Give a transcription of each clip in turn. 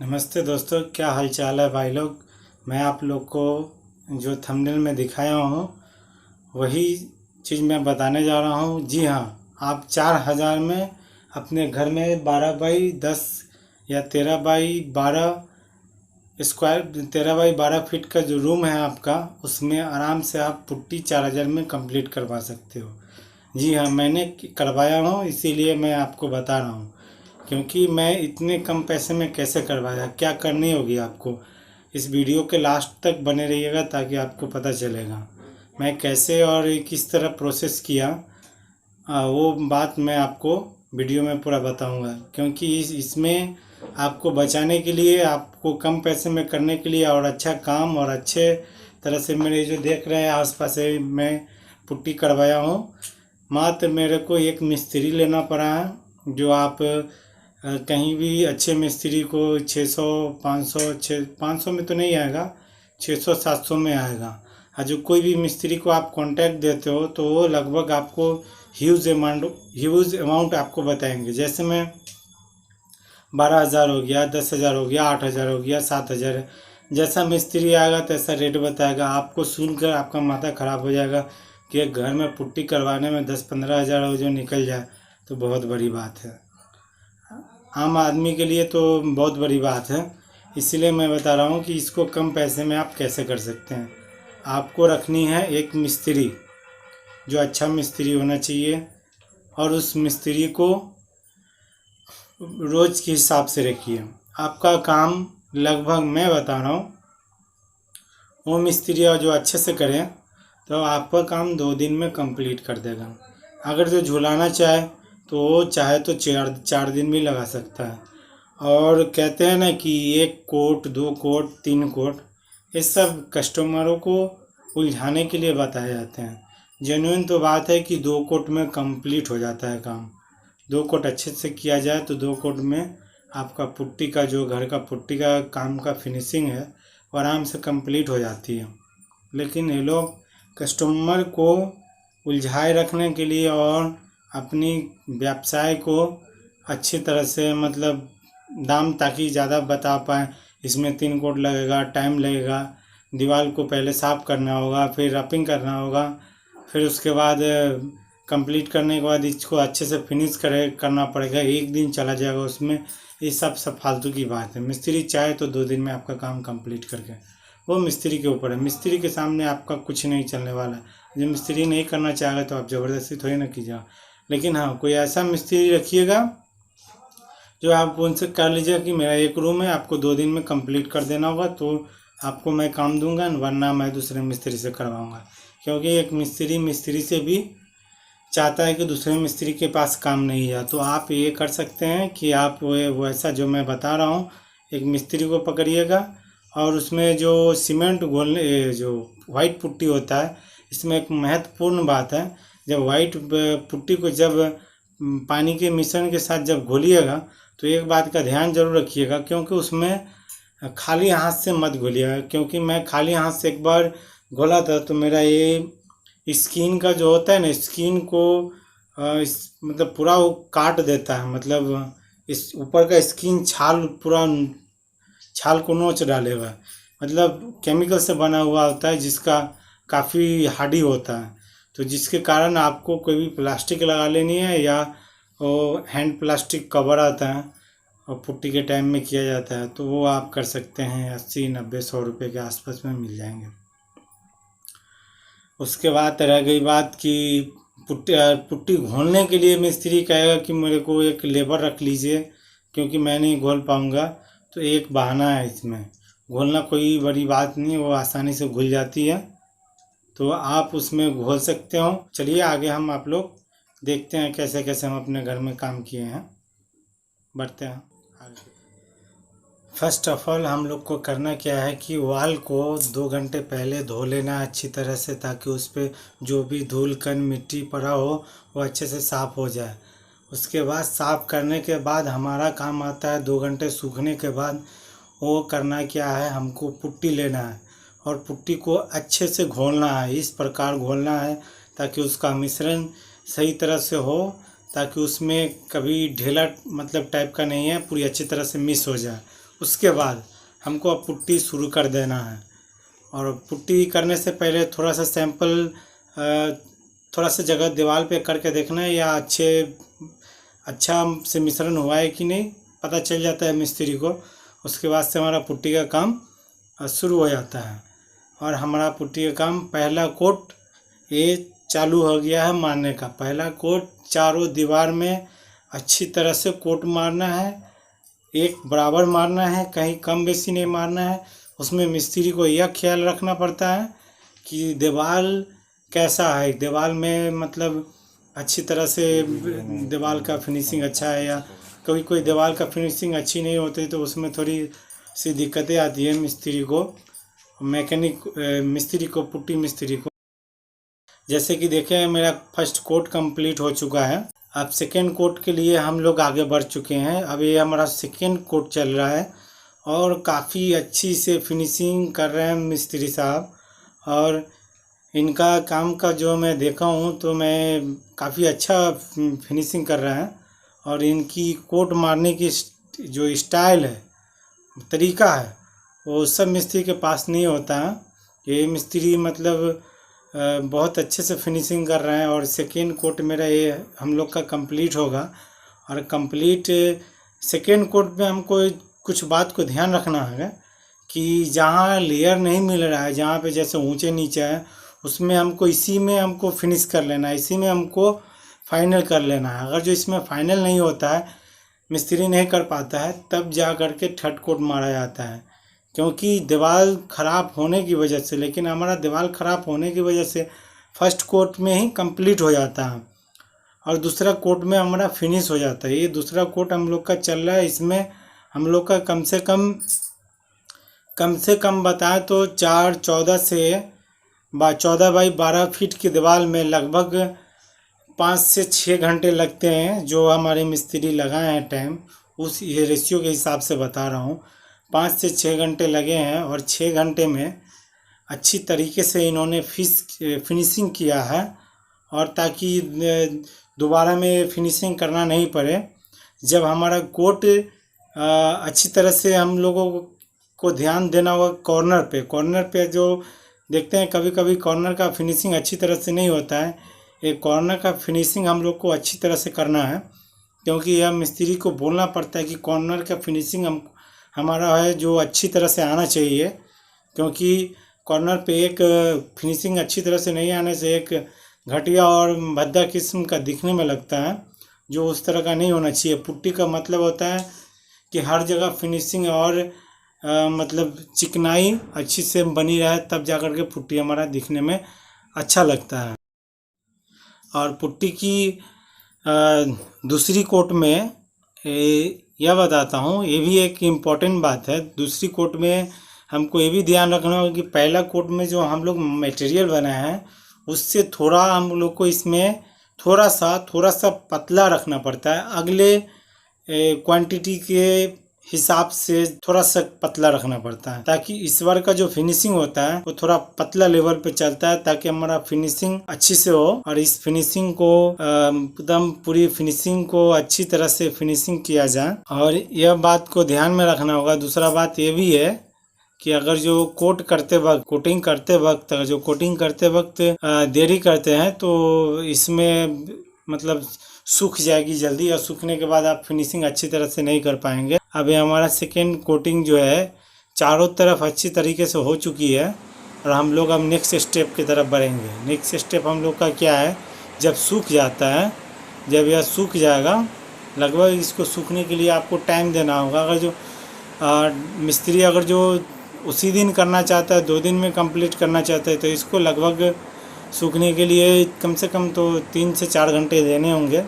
नमस्ते दोस्तों, क्या हाल चाल है भाई लोग। मैं आप लोग को जो थंबनेल में दिखाया हूँ वही चीज़ मैं बताने जा रहा हूँ। जी हाँ, आप 4000 में अपने घर में 12x10 या 13x12 स्क्वायर 13x12 फीट का जो रूम है आपका, उसमें आराम से आप पुट्टी 4000 में कंप्लीट करवा सकते हो। जी हाँ, मैंने करवाया हूँ, इसीलिए मैं आपको बता रहा हूँ। क्योंकि मैं इतने कम पैसे में कैसे करवाया, क्या करनी होगी आपको। इस वीडियो के लास्ट तक बने रहिएगा ताकि आपको पता चलेगा मैं कैसे और किस तरह प्रोसेस किया। वो बात मैं आपको वीडियो में पूरा बताऊंगा। क्योंकि इसमें आपको बचाने के लिए, आपको कम पैसे में करने के लिए और अच्छा काम और अच्छे तरह से मेरे जो देख रहे हैं आसपास से मैं पुट्टी करवाया हूँ। मात्र मेरे को एक मिस्त्री लेना पड़ा है, जो आप कहीं भी अच्छे मिस्त्री को 600 500 500 में तो नहीं आएगा, 600 700 में आएगा। और जो कोई भी मिस्त्री को आप कांटेक्ट देते हो तो वो लगभग आपको ह्यूज अमाउंट आपको बताएंगे। जैसे मैं 12,000 हो गया, 10,000 हो गया, 8,000 हो गया, 7,000। जैसा मिस्त्री आएगा तैसा रेट बताएगा। आपको सुनकर आपका माथा ख़राब हो जाएगा कि एक घर में पुट्टी करवाने में 10-15 हज़ार जो निकल जाए तो बहुत बड़ी बात है। आम आदमी के लिए तो बहुत बड़ी बात है। इसलिए मैं बता रहा हूँ कि इसको कम पैसे में आप कैसे कर सकते हैं। आपको रखनी है एक मिस्त्री, जो अच्छा मिस्त्री होना चाहिए, और उस मिस्त्री को रोज़ के हिसाब से रखिए। आपका काम लगभग, मैं बता रहा हूँ, वो मिस्त्री जो अच्छे से करें तो आपका काम 2 दिन में कंप्लीट कर देगा। अगर जो झुलाना चाहे तो वो चाहे तो 4 दिन भी लगा सकता है। और कहते हैं ना कि 1 कोट 2 कोट 3 कोट, ये सब कस्टमरों को उलझाने के लिए बताए जाते हैं। जेन्युइन तो बात है कि 2 कोट में कंप्लीट हो जाता है काम। 2 कोट अच्छे से किया जाए तो 2 कोट में आपका पुट्टी का, जो घर का पुट्टी का काम का फिनिशिंग है, वो आराम से कंप्लीट हो जाती है। लेकिन ये लोग कस्टमर को उलझाए रखने के लिए और अपनी व्यवसाय को अच्छी तरह से, मतलब दाम ताकि ज़्यादा बता पाएँ, इसमें 3 कोट लगेगा, टाइम लगेगा, दीवार को पहले साफ़ करना होगा, फिर रपिंग करना होगा, फिर उसके बाद कंप्लीट करने के बाद इसको अच्छे से फिनिश करना पड़ेगा। 1 दिन चला जाएगा उसमें। ये सब फालतू की बात है। मिस्त्री चाहे तो 2 दिन में आपका काम कंप्लीट करके, वो मिस्त्री के ऊपर है। मिस्त्री के सामने आपका कुछ नहीं चलने वाला है। जो मिस्त्री नहीं करना चाहेगा तो आप ज़बरदस्ती थोड़ी ना कीजिएगा। लेकिन हाँ, कोई ऐसा मिस्त्री रखिएगा जो आप उनसे कर लीजिएगा कि मेरा एक रूम है, आपको 2 दिन में कंप्लीट कर देना होगा तो आपको मैं काम दूंगा, वरना मैं दूसरे मिस्त्री से करवाऊंगा। क्योंकि एक मिस्त्री से भी चाहता है कि दूसरे मिस्त्री के पास काम नहीं है। तो आप ये कर सकते हैं कि आप वैसा जो मैं बता रहा हूँ, एक मिस्त्री को पकड़िएगा और उसमें जो सीमेंट घोलने, जो वाइट पुट्टी होता है, इसमें एक महत्वपूर्ण बात है। जब वाइट पुट्टी को जब पानी के मिश्रण के साथ जब घोलिएगा तो एक बात का ध्यान जरूर रखिएगा, क्योंकि उसमें खाली हाथ से मत घोलिएगा। क्योंकि मैं खाली हाथ से एक बार घोला था तो मेरा ये स्किन का जो होता है ना, स्किन को मतलब पूरा वो काट देता है। मतलब इस ऊपर का स्किन छाल पूरा छाल को नोच डालेगा। मतलब केमिकल से बना हुआ होता है, जिसका काफ़ी हार्डी होता है। तो जिसके कारण आपको कोई भी प्लास्टिक लगा लेनी है, या वो हैंड प्लास्टिक कवर आता है और पुट्टी के टाइम में किया जाता है, तो वो आप कर सकते हैं। 80 90 100 रुपये के आसपास में मिल जाएंगे। उसके बाद रह गई बात कि पुट्टी घोलने के लिए मिस्त्री कहेगा कि मेरे को एक लेबर रख लीजिए, क्योंकि मैं नहीं घोल पाऊँगा। तो एक बहाना है इसमें, घोलना कोई बड़ी बात नहीं, वो आसानी से घुल जाती है, तो आप उसमें घोल सकते हो। चलिए आगे हम आप लोग देखते हैं कैसे कैसे हम अपने घर में काम किए हैं, बढ़ते हैं आगे। फर्स्ट ऑफ ऑल हम लोग को करना क्या है कि वाल को 2 घंटे पहले धो लेना है अच्छी तरह से, ताकि उस पर जो भी धूल कण मिट्टी पड़ा हो वो अच्छे से साफ़ हो जाए। उसके बाद साफ़ करने के बाद हमारा काम आता है 2 घंटे सूखने के बाद वो करना क्या है, हमको पुट्टी लेना है और पुट्टी को अच्छे से घोलना है। इस प्रकार घोलना है ताकि उसका मिश्रण सही तरह से हो, ताकि उसमें कभी ढेला मतलब टाइप का नहीं है, पूरी अच्छी तरह से मिक्स हो जाए। उसके बाद हमको अब पुट्टी शुरू कर देना है। और पुट्टी करने से पहले थोड़ा सा सैंपल थोड़ा सा जगह दीवार पे करके देखना है या अच्छा से मिश्रण हुआ है कि नहीं, पता चल जाता है मिस्त्री को। उसके बाद से हमारा पुट्टी का काम शुरू हो जाता है। और हमारा पुट्टी का काम पहला कोट ये चालू हो गया है मारने का। पहला कोट चारों दीवार में अच्छी तरह से कोट मारना है, एक बराबर मारना है, कहीं कम बेसी नहीं मारना है। उसमें मिस्त्री को यह ख्याल रखना पड़ता है कि दीवार कैसा है, दीवार में मतलब अच्छी तरह से दीवार का फिनिशिंग अच्छा है, या कोई दीवार का फिनिशिंग अच्छी नहीं होती तो उसमें थोड़ी सी दिक्कतें आती है मिस्त्री को, मिस्त्री को, पुट्टी मिस्त्री को। जैसे कि देखें मेरा फर्स्ट कोट कंप्लीट हो चुका है। अब सेकेंड कोट के लिए हम लोग आगे बढ़ चुके हैं। अब ये हमारा सेकेंड कोट चल रहा है और काफ़ी अच्छी से फिनिशिंग कर रहे हैं मिस्त्री साहब। और इनका काम का जो मैं देखा हूँ तो मैं काफ़ी अच्छा फिनिशिंग कर रहा है। और इनकी कोट मारने की जो स्टाइल है, तरीका है, वो सब मिस्त्री के पास नहीं होता है। ये मिस्त्री मतलब बहुत अच्छे से फिनिशिंग कर रहे हैं। और सेकेंड कोट मेरा ये हम लोग का कंप्लीट होगा। और कंप्लीट सेकेंड कोट में हमको कुछ बात को ध्यान रखना है कि जहाँ लेयर नहीं मिल रहा है, जहाँ पे जैसे ऊंचे नीचे है, उसमें हमको इसी में हमको फिनिश कर लेना है, इसी में हमको फाइनल कर लेना है। अगर जो इसमें फाइनल नहीं होता है, मिस्त्री नहीं कर पाता है, तब जा कर के थर्ड कोट मारा जाता है। क्योंकि दीवार ख़राब होने की वजह से, लेकिन हमारा दीवार ख़राब होने की वजह से फर्स्ट कोट में ही कंप्लीट हो जाता है और दूसरा कोट में हमारा फिनिश हो जाता है। ये दूसरा कोट हम लोग का चल रहा है। इसमें हम लोग का कम से कम बताएं तो 14 बाई 12 फीट की दीवार में लगभग 5 से 6 घंटे लगते हैं। जो हमारे मिस्त्री लगाए हैं टाइम, उस ये रेशियो के हिसाब से बता रहा हूँ, 5 से 6 घंटे लगे हैं। और 6 घंटे में अच्छी तरीके से इन्होंने फिनिशिंग किया है। और ताकि दोबारा में फिनिशिंग करना नहीं पड़े, जब हमारा कोट अच्छी तरह से हम लोगों को ध्यान देना होगा कॉर्नर पे जो देखते हैं कभी कभी कॉर्नर का फिनिशिंग अच्छी तरह से नहीं होता है। एक कॉर्नर का फिनिशिंग हम लोग को अच्छी तरह से करना है, क्योंकि यह मिस्त्री को बोलना पड़ता है कि कॉर्नर का फिनिशिंग हमारा है जो अच्छी तरह से आना चाहिए। क्योंकि कॉर्नर पे एक फिनिशिंग अच्छी तरह से नहीं आने से एक घटिया और भद्दा किस्म का दिखने में लगता है, जो उस तरह का नहीं होना चाहिए। पुट्टी का मतलब होता है कि हर जगह फिनिशिंग और मतलब चिकनाई अच्छी से बनी रहे, तब जा कर के पुट्टी हमारा दिखने में अच्छा लगता है। और पुट्टी की दूसरी कोट में यह बताता हूँ, ये भी एक इम्पॉर्टेंट बात है। दूसरी कोट में हमको ये भी ध्यान रखना होगा कि पहला कोट में जो हम लोग मटेरियल बनाए हैं, उससे थोड़ा हम लोग को इसमें थोड़ा सा पतला रखना पड़ता है। अगले क्वांटिटी के हिसाब से थोड़ा सा पतला रखना पड़ता है, ताकि इस बार का जो फिनिशिंग होता है वो थोड़ा पतला लेवल पे चलता है, ताकि हमारा फिनिशिंग अच्छी से हो। और इस फिनिशिंग को एकदम पूरी फिनिशिंग को अच्छी तरह से फिनिशिंग किया जाए। और यह बात को ध्यान में रखना होगा। दूसरा बात ये भी है कि अगर जो कोटिंग करते वक्त देरी करते हैं तो इसमें मतलब सूख जाएगी जल्दी, और सूखने के बाद आप फिनिशिंग अच्छी तरह से नहीं कर पाएंगे। अभी हमारा सेकेंड कोटिंग जो है चारों तरफ अच्छी तरीके से हो चुकी है, और हम लोग अब नेक्स्ट स्टेप की तरफ बढ़ेंगे। नेक्स्ट स्टेप हम लोग का क्या है, जब सूख जाता है, जब यह सूख जाएगा, लगभग इसको सूखने के लिए आपको टाइम देना होगा। अगर जो मिस्त्री अगर जो उसी दिन करना चाहता है, 2 दिन में कंप्लीट करना चाहता है, तो इसको लगभग सूखने के लिए कम से कम तो 3 से 4 घंटे देने होंगे।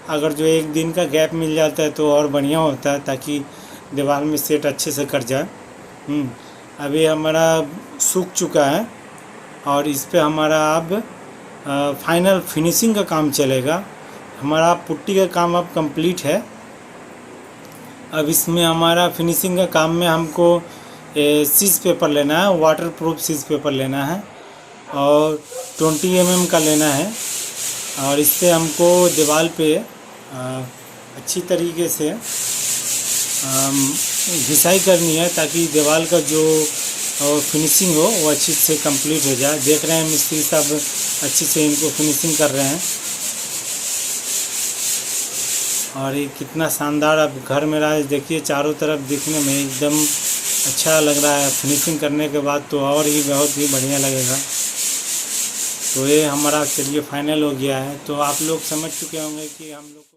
अगर जो 1 दिन का गैप मिल जाता है तो और बढ़िया होता है, ताकि दीवार में सेट अच्छे से कर जाए। अभी हमारा सूख चुका है और इस पे हमारा अब फाइनल फिनिशिंग का काम चलेगा। हमारा पुट्टी का काम अब कंप्लीट है। अब इसमें हमारा फिनिशिंग का काम में हमको सीज पेपर लेना है, वाटरप्रूफ सीज पेपर लेना है, और 20 mm का लेना है। और इससे हमको दीवार पे अच्छी तरीके से घिसाई करनी है ताकि दीवार का जो फिनिशिंग हो वो अच्छी से कंप्लीट हो जाए। देख रहे हैं मिस्त्री साहब अच्छी से इनको फिनिशिंग कर रहे हैं। और ये कितना शानदार अब घर मेरा है, देखिए चारों तरफ दिखने में एकदम अच्छा लग रहा है। फिनिशिंग करने के बाद तो और ही बहुत ही बढ़िया लगेगा। तो ये हमारा चलिए फाइनल हो गया है। तो आप लोग समझ चुके होंगे कि हम लोग